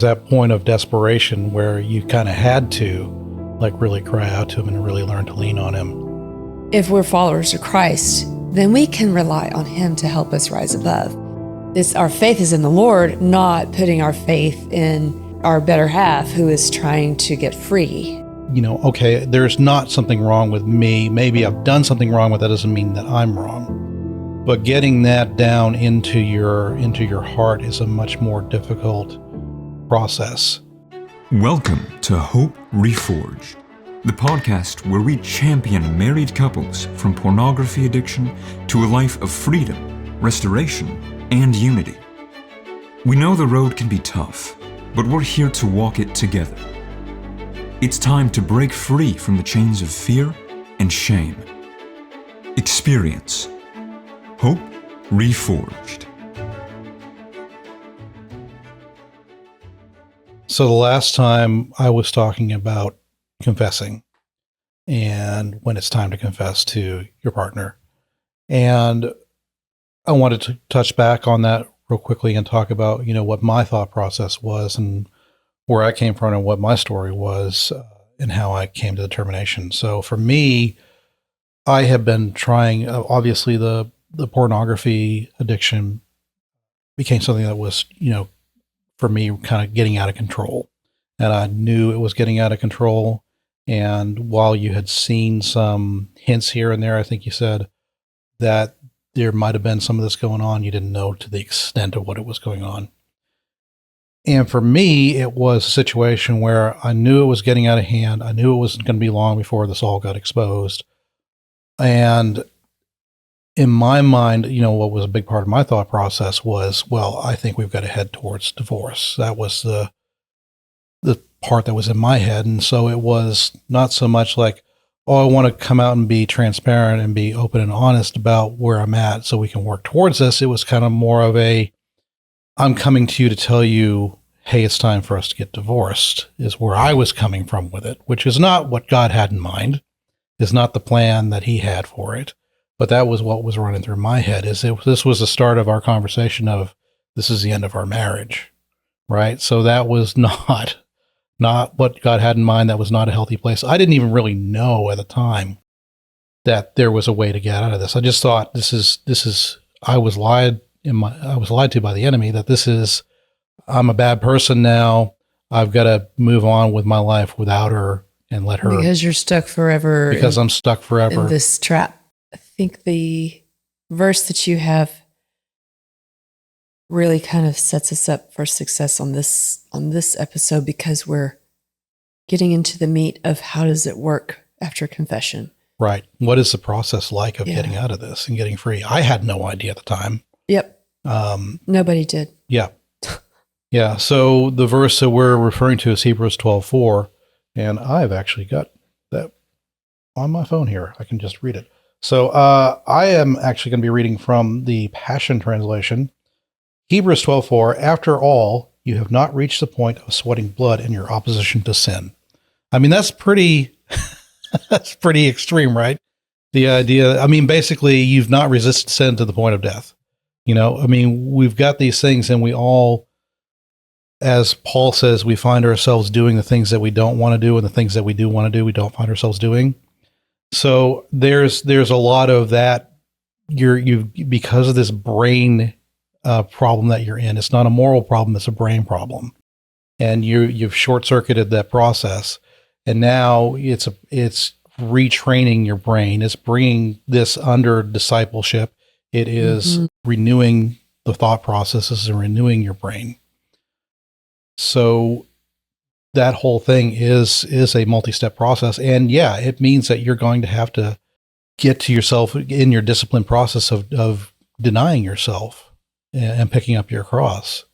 That point of desperation where you kind of had to like really cry out to him and really learn to lean on him. If we're followers of Christ, then we can rely on him to help us rise above. Our faith is in the Lord, not putting our faith in our better half who is trying to get free. Okay, there's not something wrong with me. Maybe I've done something wrong, but that doesn't mean that I'm wrong. But getting that down into your heart is a much more difficult process. Welcome to Hope Reforged, the podcast where we champion married couples from pornography addiction to a life of freedom, restoration, and unity. We know the road can be tough, but we're here to walk it together. It's time to break free from the chains of fear and shame. Experience Hope Reforged. So the last time I was talking about confessing and when it's time to confess to your partner. And I wanted to touch back on that real quickly and talk about, what my thought process was and where I came from and what my story was and how I came to the determination. So for me, I have been trying, obviously the pornography addiction became something that was, for me, kind of getting out of control. And I knew it was getting out of control. And while you had seen some hints here and there, I think you said that there might have been some of this going on. You didn't know to the extent of what it was going on. And for me, it was a situation where I knew it was getting out of hand. I knew it wasn't going to be long before this all got exposed. And in my mind, what was a big part of my thought process was, well, I think we've got to head towards divorce. That was the part that was in my head. And so it was not so much like, oh, I want to come out and be transparent and be open and honest about where I'm at so we can work towards this. It was kind of more of I'm coming to you to tell you, hey, it's time for us to get divorced, is where I was coming from with it, which is not what God had in mind, is not the plan that he had for it. But that was what was running through my head. This was the start of our conversation of this is the end of our marriage, right? So that was not what God had in mind. That was not a healthy place. I didn't even really know at the time that there was a way to get out of this. I just thought I was lied to by the enemy that I'm a bad person now. I've got to move on with my life without her and let her. Because you're stuck forever. Because I'm stuck forever in this trap. I think the verse that you have really kind of sets us up for success on this episode, because we're getting into the meat of how does it work after confession. Right. What is the process like of getting out of this and getting free? I had no idea at the time. Yep. Nobody did. Yeah. Yeah. So the verse that we're referring to is Hebrews 12:4, and I've actually got that on my phone here. I can just read it. So I am actually going to be reading from the Passion Translation. Hebrews 12:4, after all, you have not reached the point of sweating blood in your opposition to sin. I mean, that's pretty, that's pretty extreme, right? The idea, basically, you've not resisted sin to the point of death. We've got these things, and we all, as Paul says, we find ourselves doing the things that we don't want to do, and the things that we do want to do, we don't find ourselves doing. So there's a lot of that. Because of this brain problem that you're in. It's not a moral problem; it's a brain problem, and you've short circuited that process, and now it's retraining your brain. It's bringing this under discipleship. It is renewing the thought processes and renewing your brain. So that whole thing is a multi-step process. And yeah, it means that you're going to have to get to yourself in your discipline process of denying yourself and picking up your cross.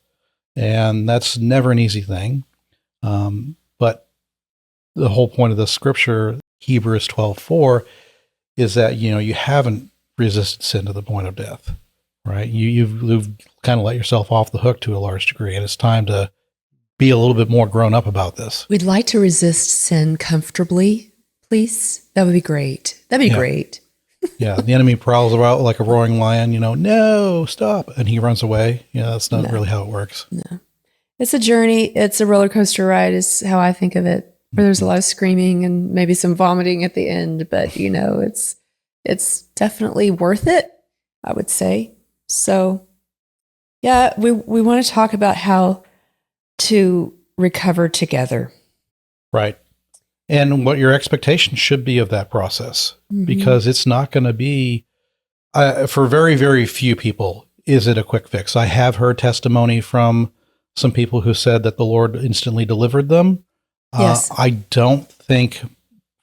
And that's never an easy thing. But the whole point of the scripture, Hebrews 12:4, is that, you haven't resisted sin to the point of death, right? You've kind of let yourself off the hook to a large degree, and it's time to be a little bit more grown up about this. We'd like to resist sin comfortably, please. That would be great. That'd be great. Yeah, the enemy prowls about like a roaring lion, no, stop. And he runs away. Yeah, that's not really how it works. No. It's a journey. It's a roller coaster ride is how I think of it, where there's a lot of screaming and maybe some vomiting at the end, but it's definitely worth it, I would say. So yeah, we want to talk about how to recover together. Right. And what your expectation should be of that process, because it's not going to be, for very, very few people, is it a quick fix. I have heard testimony from some people who said that the Lord instantly delivered them. Yes. I don't think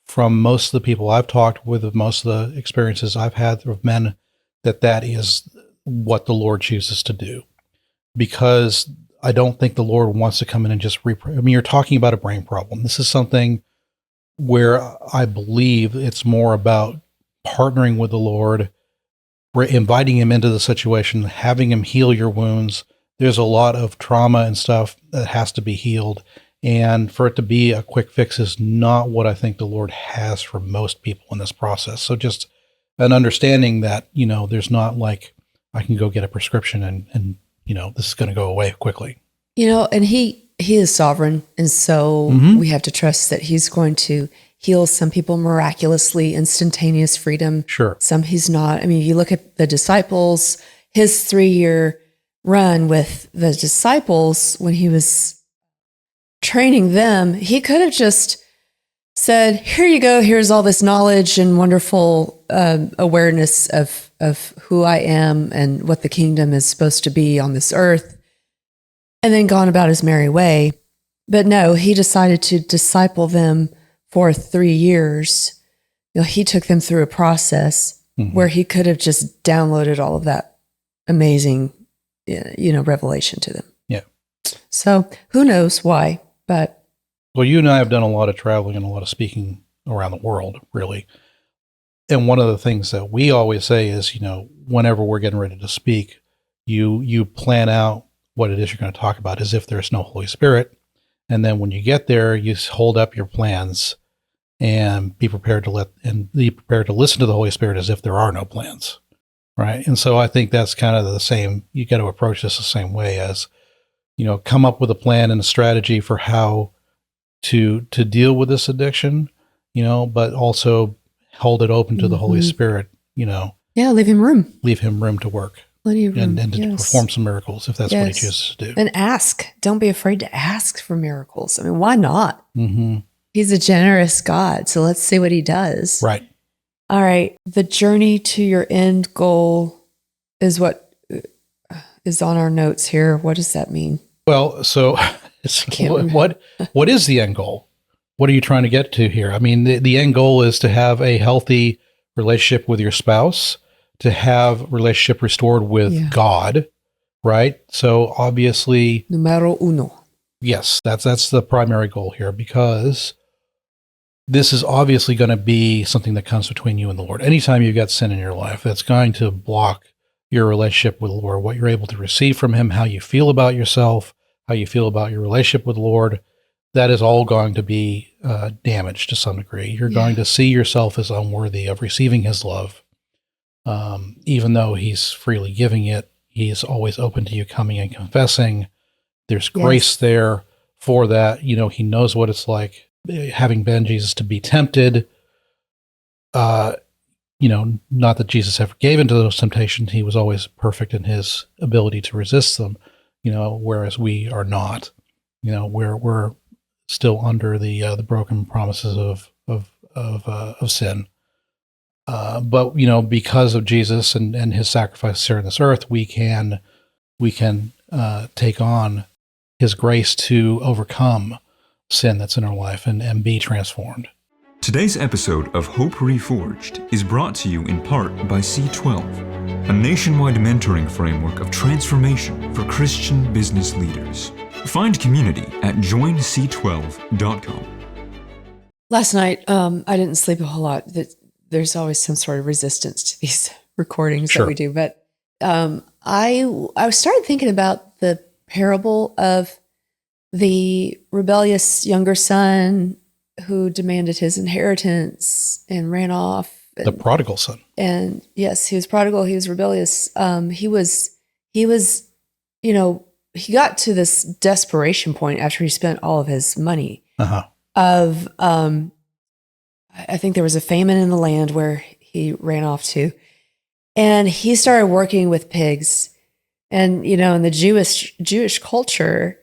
from most of the people I've talked with, most of the experiences I've had of men, that is what the Lord chooses to do. Because I don't think the Lord wants to come in and just you're talking about a brain problem. This is something where I believe it's more about partnering with the Lord, inviting him into the situation, having him heal your wounds. There's a lot of trauma and stuff that has to be healed. And for it to be a quick fix is not what I think the Lord has for most people in this process. So just an understanding that, there's not like I can go get a prescription and this is going to go away quickly. And he is sovereign. And so we have to trust that he's going to heal some people miraculously, instantaneous freedom. Sure. Some he's not. I mean, you look at the disciples, his 3-year run with the disciples when he was training them, he could have just said, here you go, here's all this knowledge and wonderful awareness of who I am and what the kingdom is supposed to be on this earth, and then gone about his merry way. But no, he decided to disciple them for 3 years. He took them through a process where he could have just downloaded all of that amazing, revelation to them. Yeah. So who knows why, but. Well, you and I have done a lot of traveling and a lot of speaking around the world, really. And one of the things that we always say is, whenever we're getting ready to speak, you plan out what it is you're going to talk about as if there's no Holy Spirit. And then when you get there, you hold up your plans and be prepared to listen to the Holy Spirit as if there are no plans. Right. And so I think that's kind of the same. You got to approach this the same way as, come up with a plan and a strategy for how to deal with this addiction, but also hold it open to the Holy Spirit, Yeah, leave him room. Leave him room to work. Plenty of room. And to perform some miracles if that's what he chooses to do. And ask. Don't be afraid to ask for miracles. I mean, why not? Mm-hmm. He's a generous God. So let's see what he does. Right. All right. The journey to your end goal is what is on our notes here. What does that mean? Well, so what is the end goal? What are you trying to get to here? I mean, the end goal is to have a healthy relationship with your spouse, to have relationship restored with God, right? So obviously, numero uno. Yes, that's the primary goal here, because this is obviously going to be something that comes between you and the Lord. Anytime you've got sin in your life, that's going to block your relationship with the Lord, what you're able to receive from him, how you feel about yourself, how you feel about your relationship with the Lord. That is all going to be damaged to some degree. You're going to see yourself as unworthy of receiving his love. Even though he's freely giving it, he is always open to you coming and confessing. There's grace there for that. He knows what it's like, having been Jesus, to be tempted. Not that Jesus ever gave into those temptations. He was always perfect in his ability to resist them, whereas we are not. We're still under the broken promises of sin. But because of Jesus and his sacrifice here on this earth, we can take on his grace to overcome sin that's in our life and be transformed. Today's episode of Hope Reforged is brought to you in part by C12, a nationwide mentoring framework of transformation for Christian business leaders. Find community at joinc12.com. Last night, I didn't sleep a whole lot. There's always some sort of resistance to these recordings that we do. But I started thinking about the parable of the rebellious younger son who demanded his inheritance and ran off. The prodigal son. And yes, he was prodigal. He was rebellious. He was, he got to this desperation point after he spent all of his money Uh-huh. of, I think there was a famine in the land where he ran off to, and he started working with pigs. And, you know, in the Jewish culture,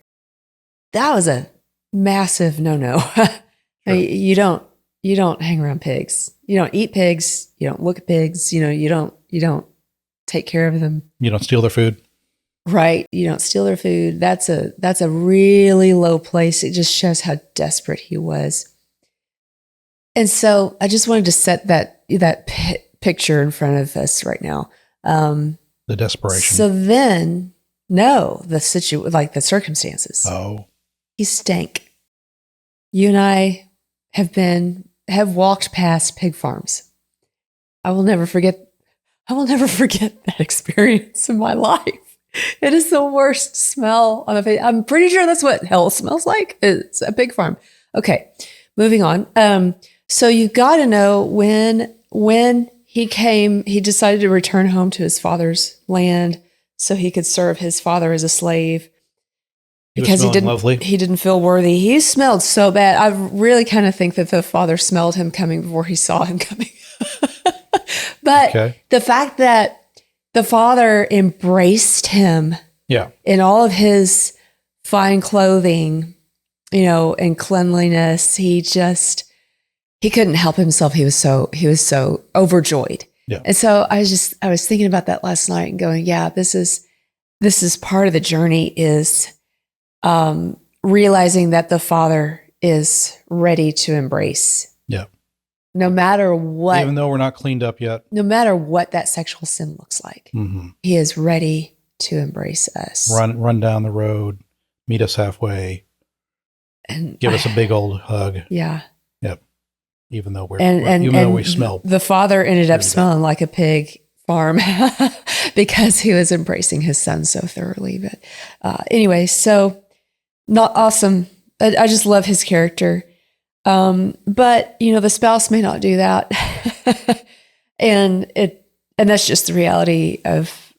that was a massive no-no. Sure. You don't hang around pigs. You don't eat pigs. You don't look at pigs. You know, you don't take care of them. You don't steal their food. Right. You don't steal their food. That's a really low place. It just shows how desperate he was. And so I just wanted to set that picture in front of us right now. The desperation. So then, the circumstances. Oh. He stank. You and I have walked past pig farms. I will never forget that experience in my life. It is the worst smell on the face. I'm pretty sure that's what hell smells like. It's a pig farm. Okay, moving on. So you got to know when he decided to return home to his father's land so he could serve his father as a slave. Because he didn't feel worthy. He smelled so bad. I really kind of think that the father smelled him coming before he saw him coming. But the fact that the father embraced him in all of his fine clothing, you know, and cleanliness, he couldn't help himself. He was so overjoyed. Yeah. And so I was thinking about that last night and going, yeah, this is part of the journey is realizing that the Father is ready to embrace. Yeah. No matter what. Even though we're not cleaned up yet. No matter what that sexual sin looks like. Mm-hmm. He is ready to embrace us. Run down the road, meet us halfway, and give us a big old hug. Yeah. Yep. Even though we smell. The Father ended up smelling like a pig farm because he was embracing his son so thoroughly. But anyway, so not awesome. I just love his character. But you know, the spouse may not do that. and that's just the reality of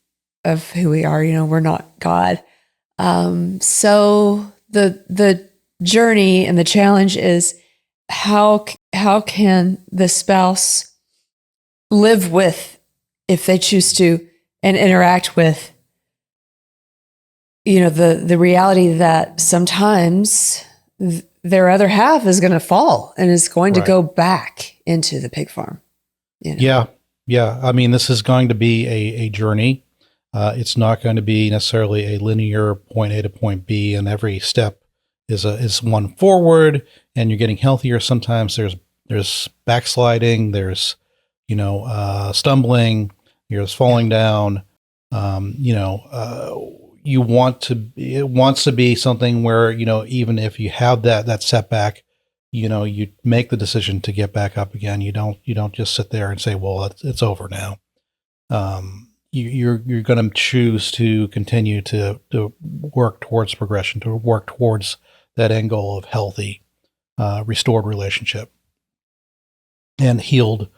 who we are. You know, we're not God. So the journey and the challenge is how can the spouse live with, if they choose to, and interact with, you know, the reality that sometimes their other half is going to fall and is going to go back into the pig farm. You know? Yeah. I mean, this is going to be a journey. It's not going to be necessarily a linear point A to point B, and every step is one forward, and you're getting healthier. Sometimes there's backsliding, there's, you know, stumbling, there's falling down. It wants to be something where, you know, even if you have that setback, you know, you make the decision to get back up again. You don't just sit there and say, well, it's over now. You're going to choose to continue to work towards progression, to work towards that end goal of healthy, restored relationship and healed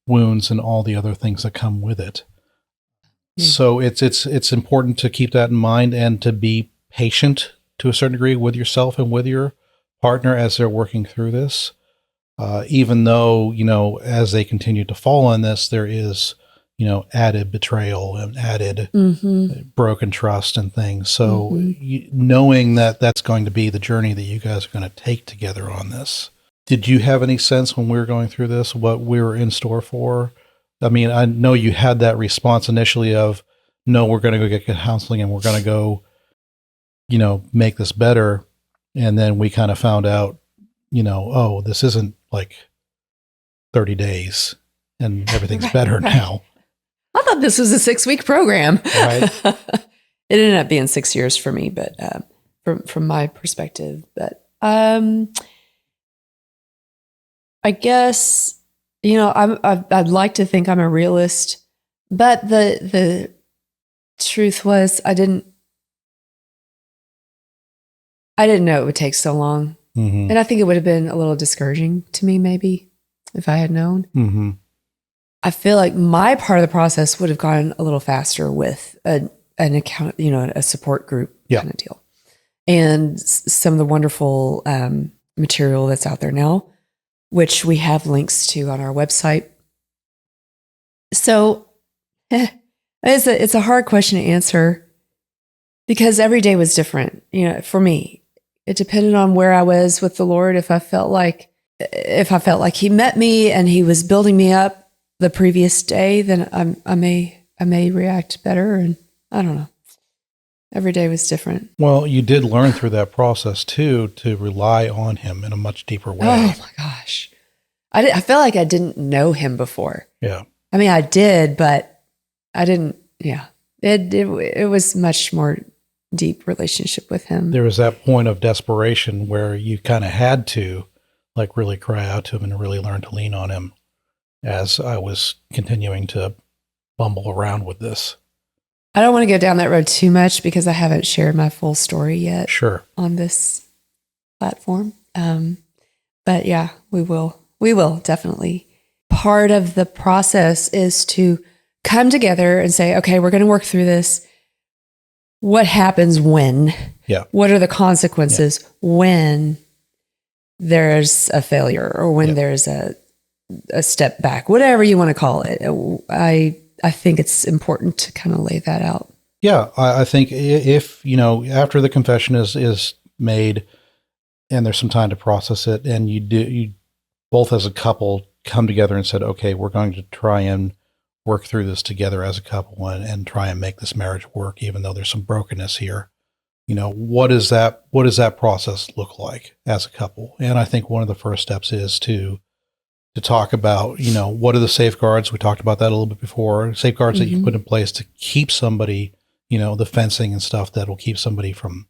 wounds and all the other things that come with it. So it's important to keep that in mind and to be patient to a certain degree with yourself and with your partner as they're working through this. Even though, you know, as they continue to fall on this, there is, you know, added betrayal and added broken trust and things. So knowing that that's going to be the journey that you guys are going to take together on this. Did you have any sense when we were going through this, what we were in store for? I mean, I know you had that response initially of, no, we're going to go get counseling and we're going to go, you know, make this better. And then we kind of found out, you know, oh, this isn't like 30 days and everything's better now. I thought this was a 6-week program. Right. It ended up being 6 years for me, but from my perspective. But I guess, you know, I'd like to think I'm a realist, but the truth was I didn't know it would take so long. And I think it would have been a little discouraging to me, maybe, if I had known. I feel like my part of the process would have gone a little faster with an account, a support group Yeah. kind of deal. And some of the wonderful material that's out there now, which we have links to on our website. So it's a hard question to answer because every day was different. For me, it depended on where I was with the Lord. If I felt like he met me and he was building me up the previous day, then I may react better. And I don't know. Every day was different. Well, you did learn through that process too to rely on him in a much deeper way. Oh my gosh. I felt like I didn't know him before. Yeah. I mean, I did, but I didn't. Yeah. It was much more deep relationship with him. There was that point of desperation where you kind of had to like really cry out to him and really learn to lean on him as I was continuing to bumble around with this. I don't want to go down that road too much because I haven't shared my full story yet. Sure. On this platform. But yeah, we will definitely. Part of the process is to come together and say, okay, we're going to work through this. What happens when? Yeah. What are the consequences when there's a failure or when there's a step back, whatever you want to call it. I think it's important to kind of lay that out. Yeah. I think if, after the confession is made and there's some time to process it and you both as a couple come together and said, okay, we're going to try and work through this together as a couple and try and make this marriage work, even though there's some brokenness here. What does that process look like as a couple? And I think one of the first steps is to talk about, what are the safeguards? We talked about that a little bit before. Safeguards that you put in place to keep somebody, the fencing and stuff that will keep somebody from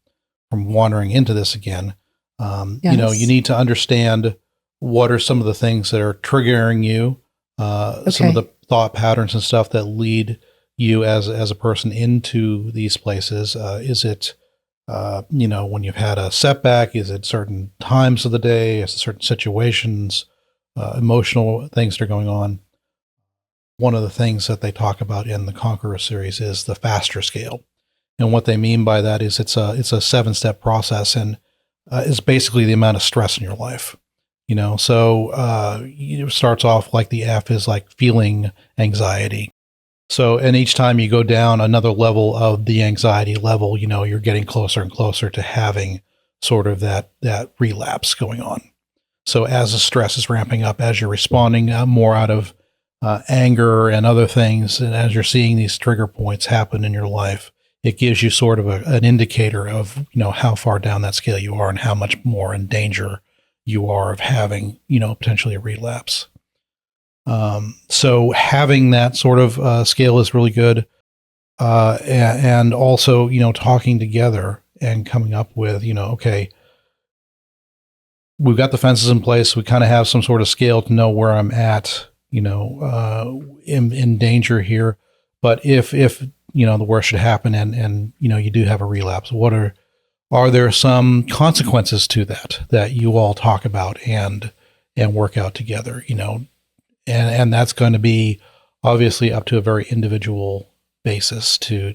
wandering into this again. Yes. You need to understand what are some of the things that are triggering you, some of the thought patterns and stuff that lead you as a person into these places. Is it, when you've had a setback? Is it certain times of the day? Is it certain situations? Emotional things that are going on. One of the things that they talk about in the Conqueror series is the faster scale. And what they mean by that is it's a 7-step process and it's basically the amount of stress in your life. So it starts off like the F is like feeling anxiety. So, and each time you go down another level of the anxiety level, you're getting closer and closer to having sort of that relapse going on. So as the stress is ramping up, as you're responding more out of anger and other things, and as you're seeing these trigger points happen in your life, it gives you sort of an indicator of, how far down that scale you are and how much more in danger you are of having, potentially a relapse. So having that sort of scale is really good. And also, talking together and coming up with, okay, we've got the fences in place. We kind of have some sort of scale to know where I'm at, in danger here. But if the worst should happen and you do have a relapse, are there some consequences to that you all talk about and work out together, and that's going to be obviously up to a very individual basis to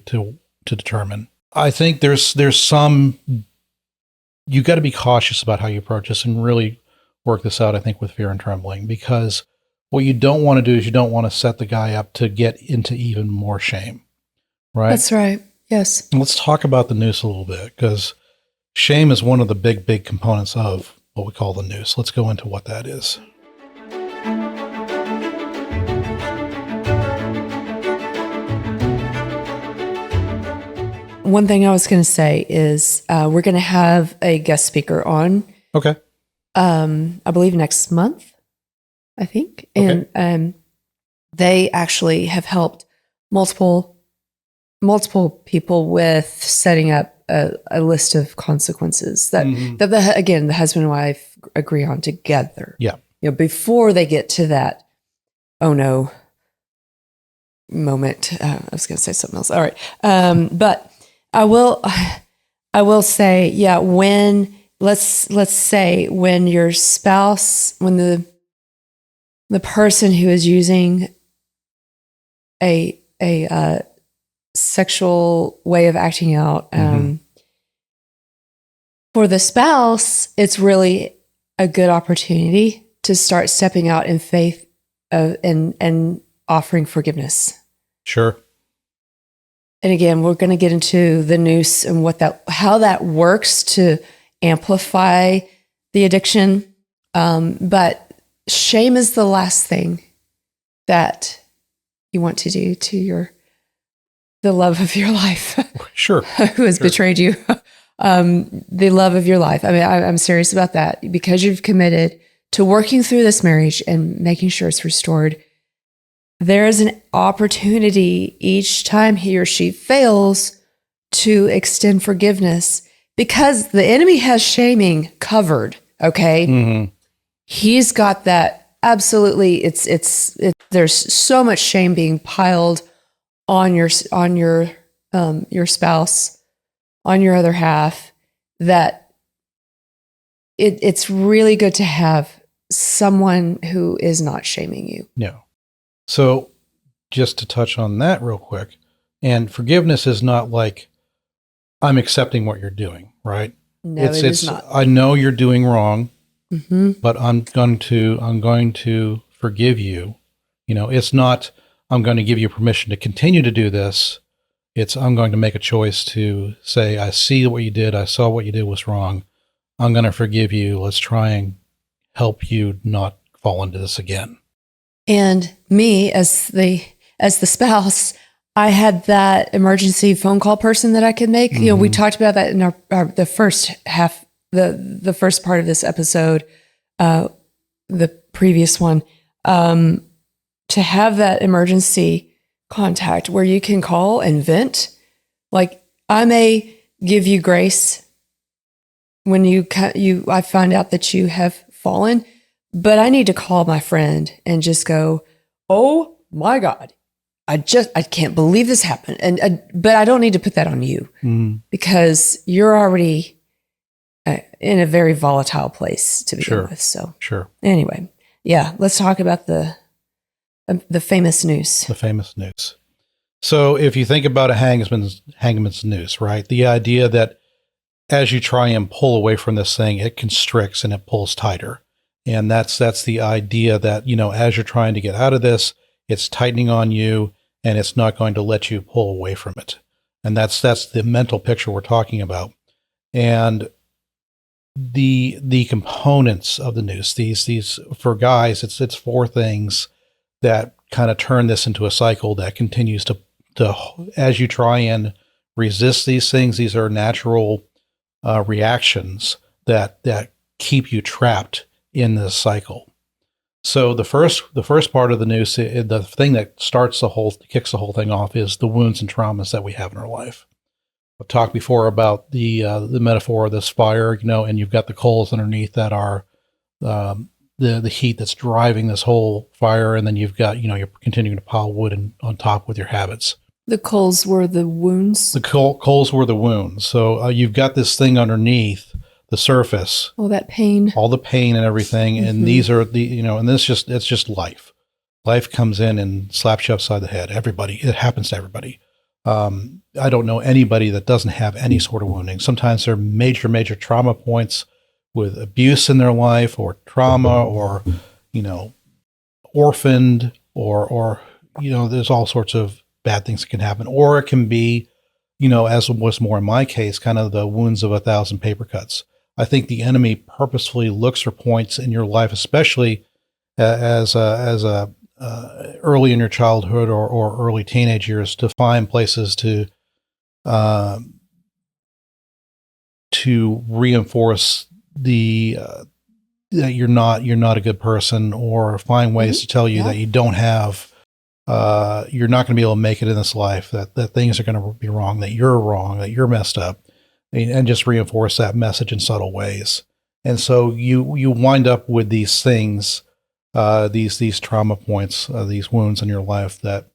determine. I think there's some, you got to be cautious about how you approach this and really work this out, I think, with fear and trembling, because what you don't want to do is you don't want to set the guy up to get into even more shame, right? That's right. Yes. And let's talk about the noose a little bit, because shame is one of the big components of what we call the noose. Let's go into what that is. One thing I was going to say is we're going to have a guest speaker on. Okay. I believe next month, I think. Okay. And they actually have helped multiple people with setting up a list of consequences that the husband and wife agree on together. Yeah. Before they get to that, oh no moment. I was going to say something else. All right. But I will say, yeah, let's say when your spouse, when the person who is using a sexual way of acting out. For the spouse, it's really a good opportunity to start stepping out in faith and offering forgiveness. Sure. And again, we're going to get into the noose and how that works to amplify the addiction. But shame is the last thing that you want to do to the love of your life. Sure. Who has betrayed you. The love of your life. I mean, I'm serious about that, because you've committed to working through this marriage and making sure it's restored. There is an opportunity each time he or she fails to extend forgiveness, because the enemy has shaming covered. Okay. Mm-hmm. He's got that. Absolutely. There's so much shame being piled on your spouse, on your other half, that it's really good to have someone who is not shaming you. No. So just to touch on that real quick, and forgiveness is not like I'm accepting what you're doing, right? No, it is not. I know you're doing wrong, Mm-hmm. but I'm going to forgive you. It's not I'm going to give you permission to continue to do this. It's I'm going to make a choice to say, I see what you did. I saw what you did was wrong. I'm going to forgive you. Let's try and help you not fall into this again. And me as the spouse, I had that emergency phone call person that I could make. Mm-hmm. We talked about that in our the first half, the first part of this episode, the previous one, to have that emergency contact where you can call and vent. Like, I may give you grace when I find out that you have fallen, but I need to call my friend and just go, oh my God, I can't believe this happened. But I don't need to put that on you, because you're already in a very volatile place to begin with. So sure. Anyway, yeah, let's talk about the famous noose. The famous noose. So if you think about a hangman's noose, right? The idea that as you try and pull away from this thing, it constricts and it pulls tighter. And that's the idea that, as you're trying to get out of this, it's tightening on you and it's not going to let you pull away from it. And that's the mental picture we're talking about. And the components of the noose, these for guys, it's four things that kind of turn this into a cycle that continues to as you try and resist these things. These are natural reactions that keep you trapped in this cycle. So the first part of the noose, the thing that kicks the whole thing off, is the wounds and traumas that we have in our life. I've talked before about the metaphor of this fire, and you've got the coals underneath that are the heat that's driving this whole fire, and then you've got you're continuing to pile wood on top with your habits. The coals were the wounds. The coals were the wounds. So you've got this thing underneath the surface. All that pain. All the pain and everything. Mm-hmm. And these are and it's just life. Life comes in and slaps you upside the head. Everybody. It happens to everybody. I don't know anybody that doesn't have any sort of wounding. Sometimes there are major trauma points with abuse in their life, or trauma, or, orphaned, or there's all sorts of bad things that can happen. Or it can be, as was more in my case, kind of the wounds of 1,000 paper cuts. I think the enemy purposefully looks for points in your life, especially as early in your childhood or early teenage years, to find places to reinforce that you're not a good person, or find ways to tell you that you don't have, you're not going to be able to make it in this life, that things are going to be wrong, that you're messed up, and just reinforce that message in subtle ways. And so you wind up with these things, these trauma points, these wounds in your life that,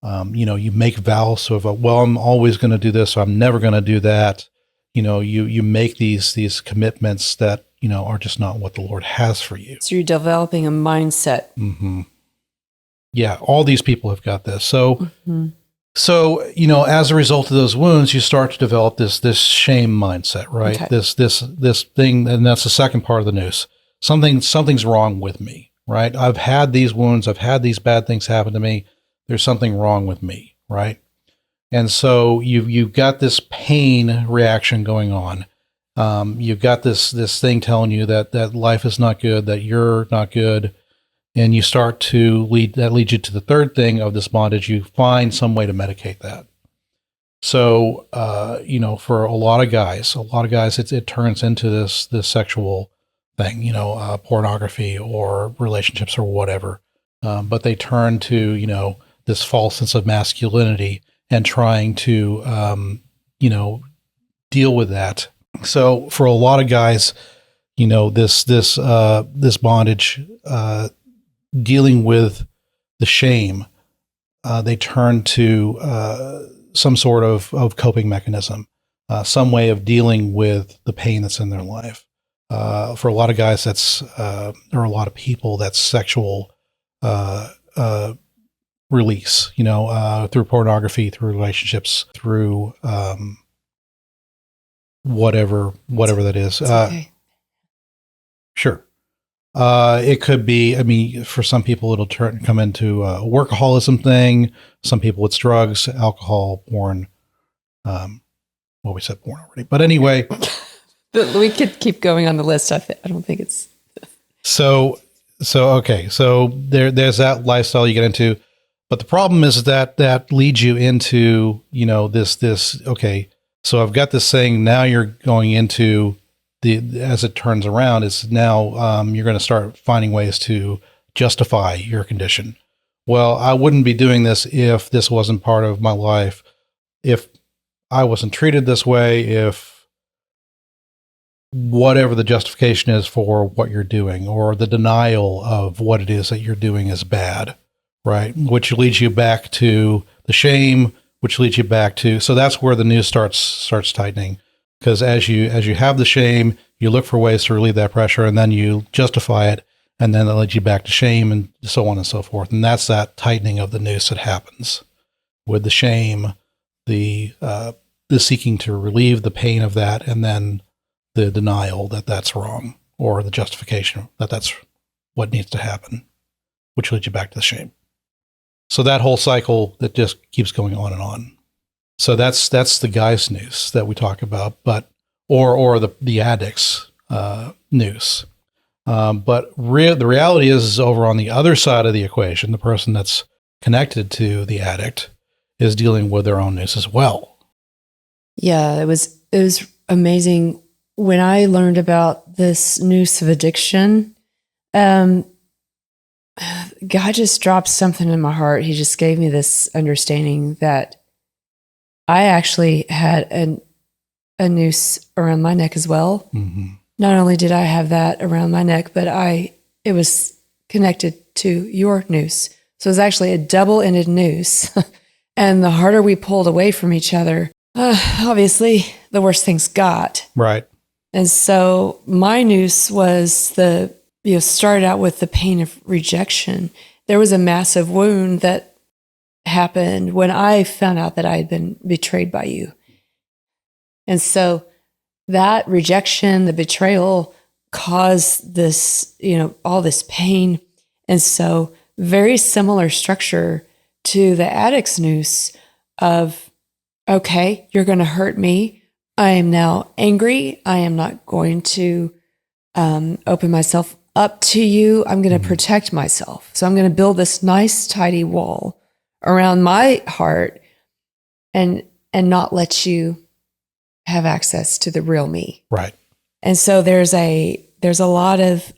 you make vows of, well, I'm always going to do this, or I'm never going to do that. You make these commitments that, are just not what the Lord has for you. So you're developing a mindset. Mm-hmm. Yeah, all these people have got this. So So, as a result of those wounds, you start to develop this shame mindset, right? Okay. This thing, and that's the second part of the noose. Something's wrong with me, right? I've had these wounds, I've had these bad things happen to me. There's something wrong with me, right? And so you've got this pain reaction going on. You've got this thing telling you that life is not good, that you're not good. And you start to leads you to the third thing of this bondage. You find some way to medicate that. So, for a lot of guys, it turns into this sexual thing, pornography or relationships or whatever. But they turn to, this false sense of masculinity and trying to, deal with that. So for a lot of guys, this bondage, dealing with the shame, they turn to some sort of coping mechanism, some way of dealing with the pain that's in their life. For a lot of guys, or a lot of people, that's sexual release, through pornography, through relationships, through whatever that is. Okay. Sure. It could be, for some people, it'll come into a workaholism thing. Some people it's drugs, alcohol, porn. We said porn already. But anyway. We could keep going on the list. I don't think it's. So okay. So there's that lifestyle you get into. But the problem is that leads you into, this, okay, so I've got this thing, now you're going into as it turns around, it's now you're going to start finding ways to justify your condition. Well, I wouldn't be doing this if this wasn't part of my life, if I wasn't treated this way, if whatever the justification is for what you're doing, or the denial of what it is that you're doing is bad, right? Which leads you back to the shame, which leads you back to, so that's where the noose starts tightening. Because as you have the shame, you look for ways to relieve that pressure, and then you justify it, and then that leads you back to shame, and so on and so forth. And that's that tightening of the noose that happens with the shame, the seeking to relieve the pain of that, and then the denial that that's wrong, or the justification that that's what needs to happen, which leads you back to the shame. So that whole cycle that just keeps going on and on. So that's the guy's noose that we talk about, but or the addict's noose. But the reality is over on the other side of the equation, the person that's connected to the addict is dealing with their own noose as well. Yeah, it was amazing when I learned about this noose of addiction. God just dropped something in my heart. He just gave me this understanding that I actually had a noose around my neck as well. Mm-hmm. Not only did I have that around my neck, but it was connected to your noose. So it was actually a double-ended noose. And the harder we pulled away from each other, obviously, the worse things got. Right. And so my noose was started out with the pain of rejection. There was a massive wound that happened when I found out that I had been betrayed by you. And so that rejection, the betrayal caused this, all this pain. And so very similar structure to the addict's noose of, okay, you're going to hurt me. I am now angry. I am not going to open myself up to you. I'm going to protect myself. So I'm going to build this nice, tidy wall around my heart and not let you have access to the real me. Right. And so there's a lot of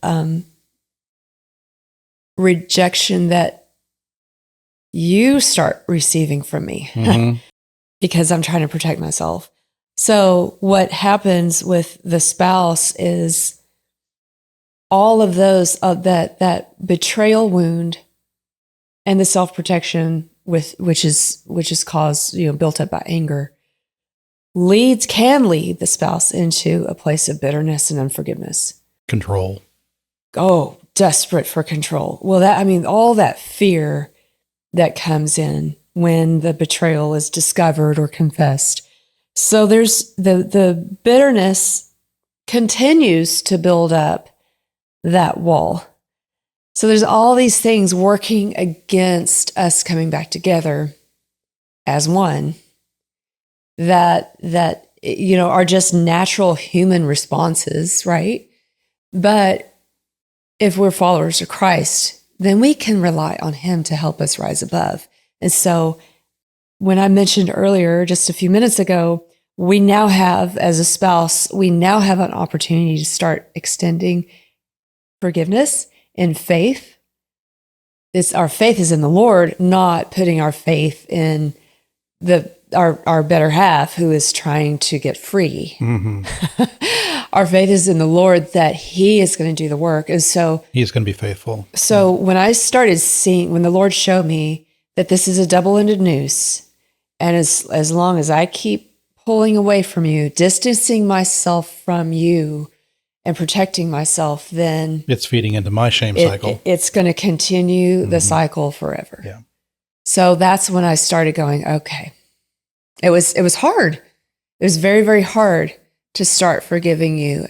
rejection that you start receiving from me because I'm trying to protect myself. So what happens with the spouse is all of those that betrayal wound and the self-protection which is caused, built up by anger, can lead the spouse into a place of bitterness and unforgiveness. Control. Oh, desperate for control. Well, all that fear that comes in when the betrayal is discovered or confessed. So there's the bitterness continues to build up that wall. So there's all these things working against us coming back together as one that are just natural human responses, right? But if we're followers of Christ, then we can rely on him to help us rise above. And so when I mentioned earlier, just a few minutes ago, we now have, as a spouse, we now have an opportunity to start extending forgiveness in faith. Our faith is in the Lord, not putting our faith in our better half who is trying to get free. Mm-hmm. Our faith is in the Lord that he is going to do the work. And so He's going to be faithful. So when I started when the Lord showed me that this is a double-ended noose, and as long as I keep pulling away from you, distancing myself from you, and protecting myself, then it's feeding into my shame cycle. It's going to continue the cycle forever. Yeah. So that's when I started going, okay. It was hard. It was very, very hard to start forgiving you,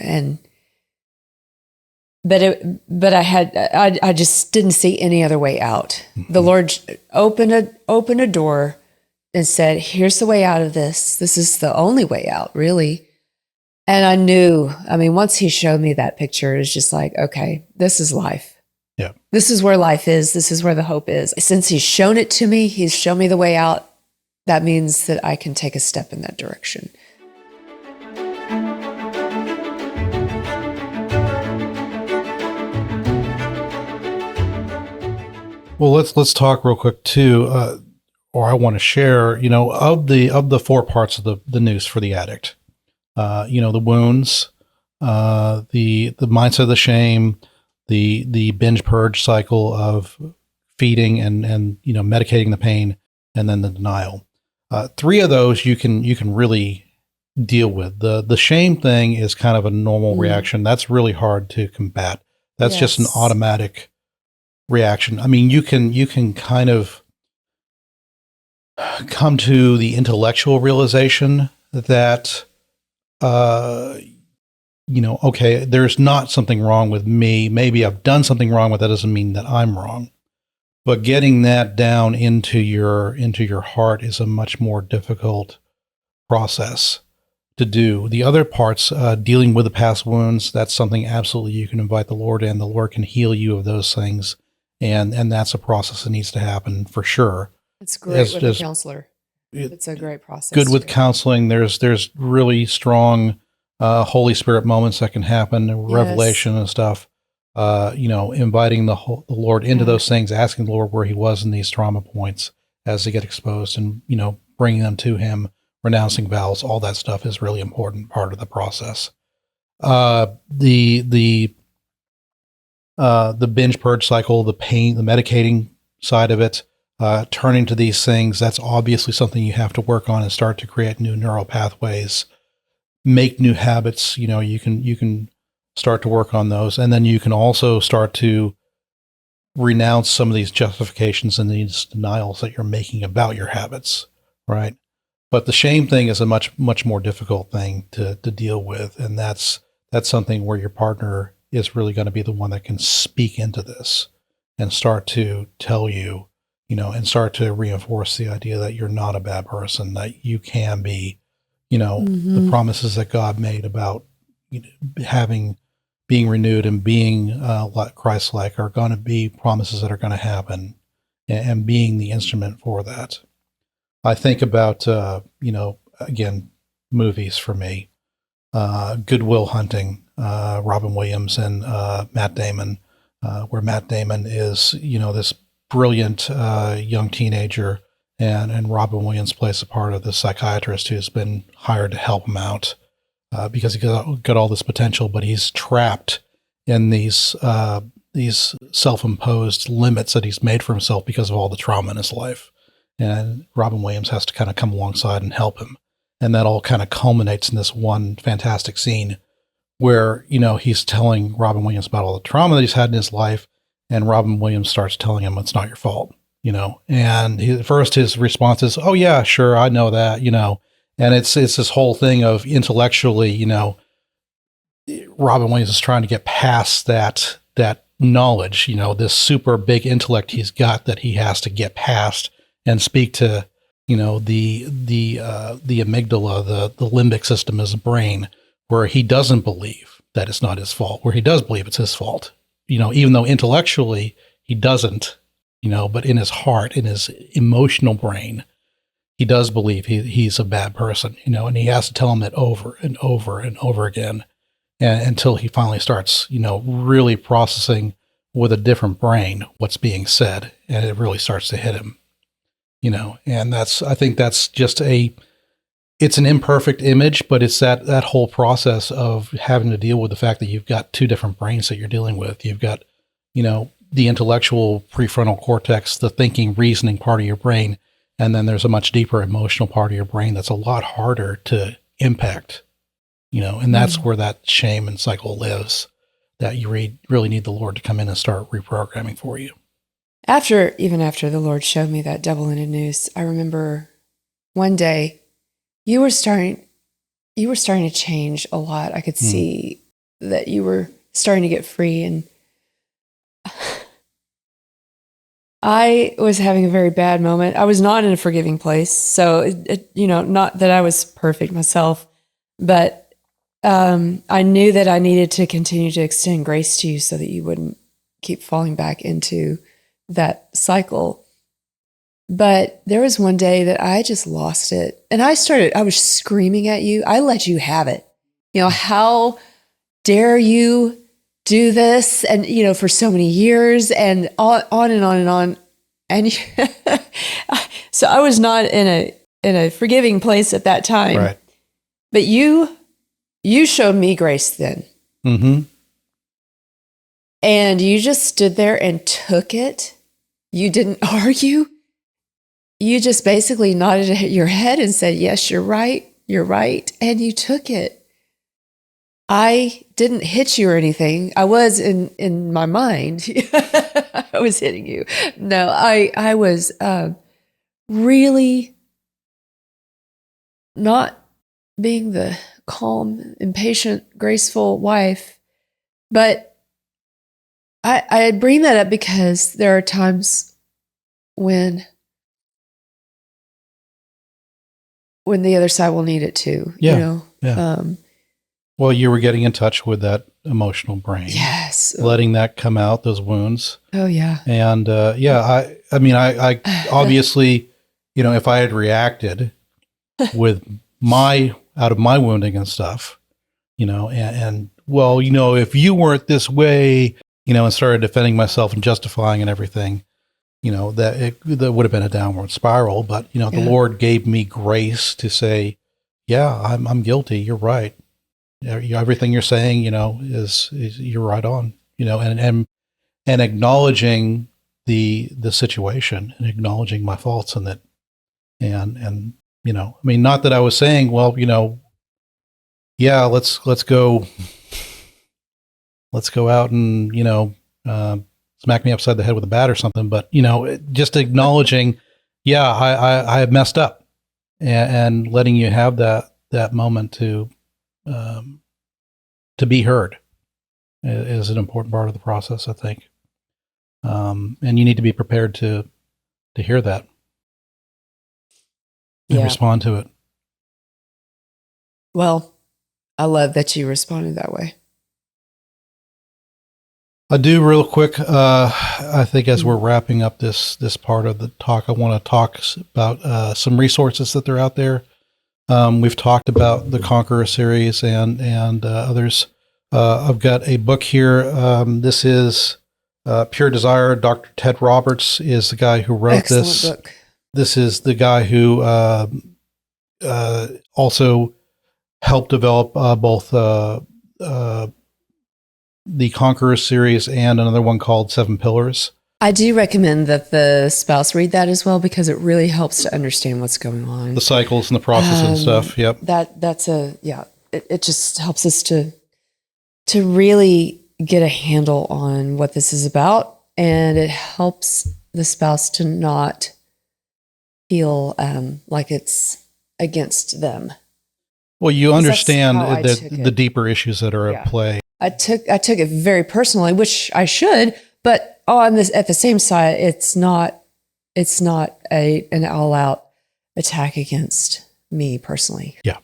but I just didn't see any other way out. Mm-hmm. The Lord opened a door and said, "Here's the way out of this. This is the only way out, really." And I knew. I mean, once He showed me that picture, it was just like, okay, this is life. Yeah, this is where life is. This is where the hope is. Since He's shown it to me, He's shown me the way out. That means that I can take a step in that direction. Well, let's talk real quick too, or I want to share, of the four parts of the noose for the addict. The wounds, the mindset of the shame, the binge purge cycle of feeding and medicating the pain, and then the denial. Three of those you can really deal with. The shame thing is kind of a normal reaction. That's really hard to combat. That's just an automatic reaction. I mean, you can kind of come to the intellectual realization that, okay, there's not something wrong with me. Maybe I've done something wrong, but that doesn't mean that I'm wrong. But getting that down into your heart is a much more difficult process to do. The other parts, dealing with the past wounds, that's something absolutely you can invite the Lord in. The Lord can heal you of those things. And that's a process that needs to happen for sure. It's great with a counselor. It's a great process. Good with counseling. There's really strong Holy Spirit moments that can happen, revelation and stuff. Inviting the Lord into those things, asking the Lord where He was in these trauma points as they get exposed, and bringing them to Him, renouncing vows. All that stuff is really important part of the process. The binge purge cycle, the pain, the medicating side of it, turning to these things, that's obviously something you have to work on and start to create new neural pathways, make new habits. You can start to work on those. And then you can also start to renounce some of these justifications and these denials that you're making about your habits, right? But the shame thing is a much, much more difficult thing to deal with. And that's something where your partner is really going to be the one that can speak into this and start to tell you, and start to reinforce the idea that you're not a bad person, that you can be, the promises that God made about being renewed and being Christ-like are going to be promises that are going to happen, and being the instrument for that. I think about, again, movies for me, Good Will Hunting, Robin Williams and Matt Damon, where Matt Damon is, this brilliant young teenager, and Robin Williams plays the part of the psychiatrist who's been hired to help him out because he got all this potential, but he's trapped in these self-imposed limits that he's made for himself because of all the trauma in his life. And Robin Williams has to kind of come alongside and help him. And that all kind of culminates in this one fantastic scene where, he's telling Robin Williams about all the trauma that he's had in his life. And Robin Williams starts telling him, it's not your fault. And his response is, "Oh yeah, sure, I know that," and it's this whole thing of intellectually, Robin Williams is trying to get past that knowledge, this super big intellect he's got that he has to get past and speak to, the amygdala, the limbic system, his brain, where he doesn't believe that it's not his fault, where he does believe it's his fault, even though intellectually he doesn't, but in his heart, in his emotional brain, he does believe he's a bad person, and he has to tell him that over and over and over again, and until he finally starts, really processing with a different brain what's being said, and it really starts to hit him, and I think that's just it's an imperfect image, but it's that whole process of having to deal with the fact that you've got two different brains that you're dealing with. You've got, the intellectual prefrontal cortex, the thinking, reasoning part of your brain, and then there's a much deeper emotional part of your brain that's a lot harder to impact, and that's where that shame and cycle lives, that you really need the Lord to come in and start reprogramming for you. Even after the Lord showed me that double-ended noose, I remember one day you were starting to change a lot. I could see that you were starting to get free, and I was having a very bad moment. I was not in a forgiving place. So, not that I was perfect myself, but I knew that I needed to continue to extend grace to you so that you wouldn't keep falling back into that cycle. But there was one day that I just lost it. And I was screaming at you. I let you have it. How dare you do this? And, for so many years, and on and on and on. And so I was not in a forgiving place at that time. Right. But you showed me grace then. Mm-hmm. And you just stood there and took it. You didn't argue. You just basically nodded your head and said, "Yes, you're right. You're right." And you took it. I didn't hit you or anything. I was in my mind. I was hitting you. No, I was really not being the calm, impatient, graceful wife. But I bring that up because there are times when the other side will need it too. Yeah. Well, you were getting in touch with that emotional brain. Yes. Letting that come out, those wounds. Oh, yeah. And I obviously, if I had reacted with out of my wounding and stuff, if you weren't this way, and started defending myself and justifying and everything, that would have been a downward spiral. But, the Lord gave me grace to say, yeah, I'm guilty. You're right. Everything you're saying, is you're right on, and acknowledging the situation and acknowledging my faults in it. And, not that I was saying, well, yeah, let's go out and, smack me upside the head with a bat or something. But, just acknowledging, yeah, I have messed up, and letting you have that moment to be heard is an important part of the process, I think. And you need to be prepared to hear that and respond to it. Well, I love that you responded that way. I do real quick. I think as we're wrapping up this part of the talk, I want to talk about some resources that are out there. We've talked about the Conqueror series and others. I've got a book here. This is Pure Desire. Dr. Ted Roberts is the guy who wrote this. Excellent book. This is the guy who also helped develop both the Conqueror series and another one called Seven Pillars. I do recommend that the spouse read that as well, because it really helps to understand what's going on. The cycles and the process and stuff. Yep. It just helps us to really get a handle on what this is about. And it helps the spouse to not feel like it's against them. Well, you understand how I that took the it. deeper issues that are Yeah. at play. I took it very personally, which I should, but at the same side, it's not an all out attack against me personally. Yeah.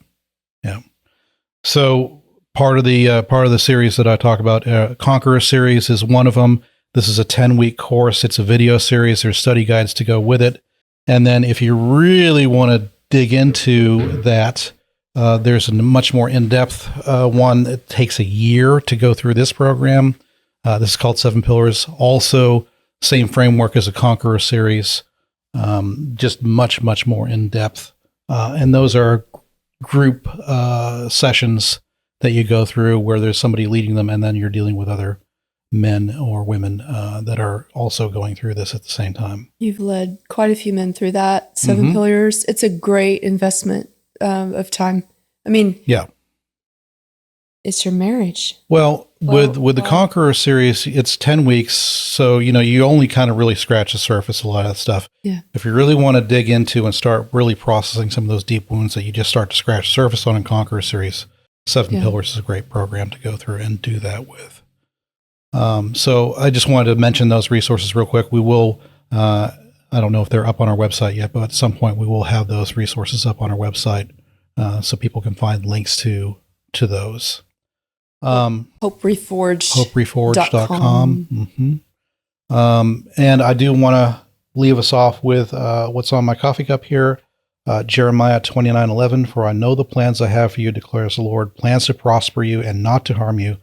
So part of the series that I talk about, Conqueror series is one of them. This is a 10-week course. It's a video series. There's study guides to go with it. And then if you really want to dig into that, there's a much more in-depth one. It takes a year to go through this program. This is called 7 Pillars. Also, same framework as a Conqueror series, just much, much more in-depth. And those are group sessions that you go through where there's somebody leading them, and then you're dealing with other men or women that are also going through this at the same time. You've led quite a few men through that. 7 Mhm. Pillars. It's a great investment of time. I mean, Yeah. It's your marriage. Well, with the wow. Conqueror series, it's 10 weeks. So, you only kind of really scratch the surface, a lot of that stuff. Yeah. If you really want to dig into and start really processing some of those deep wounds that you just start to scratch the surface on in Conqueror series, 7 Pillars is a great program to go through and do that with. So I just wanted to mention those resources real quick. We will, I don't know if they're up on our website yet, but at some point we will have those resources up on our website so people can find links to those. Hope Reforged. HopeReforged.com. And I do want to leave us off with what's on my coffee cup here. Jeremiah 29:11, for I know the plans I have for you, declares the Lord, plans to prosper you and not to harm you,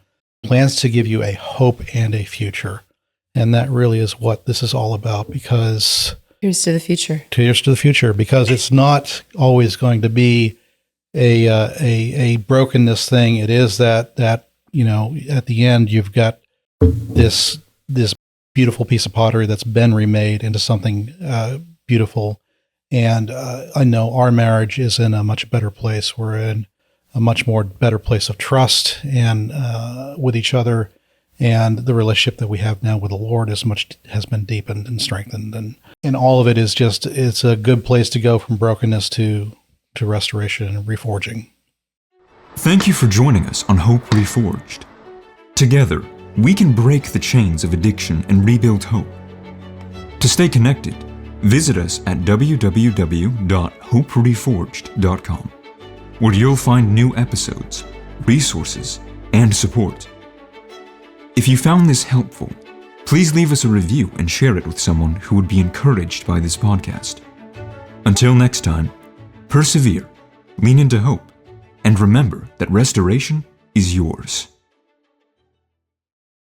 plans to give you a hope and a future. And that really is what this is all about, because Here's to the future. here's to the future, because it's not always going to be a brokenness thing. It is that at the end you've got this beautiful piece of pottery that's been remade into something beautiful. And I know our marriage is in a much better place. We're in a much more better place of trust and with each other, and the relationship that we have now with the Lord has been deepened and strengthened, and all of it is just, it's a good place to go from brokenness to restoration and reforging. Thank you for joining us on Hope Reforged. Together, we can break the chains of addiction and rebuild hope. To stay connected, visit us at www.hopereforged.com, where you'll find new episodes, resources, and support. If you found this helpful, please leave us a review and share it with someone who would be encouraged by this podcast. Until next time, persevere, lean into hope, and remember that restoration is yours.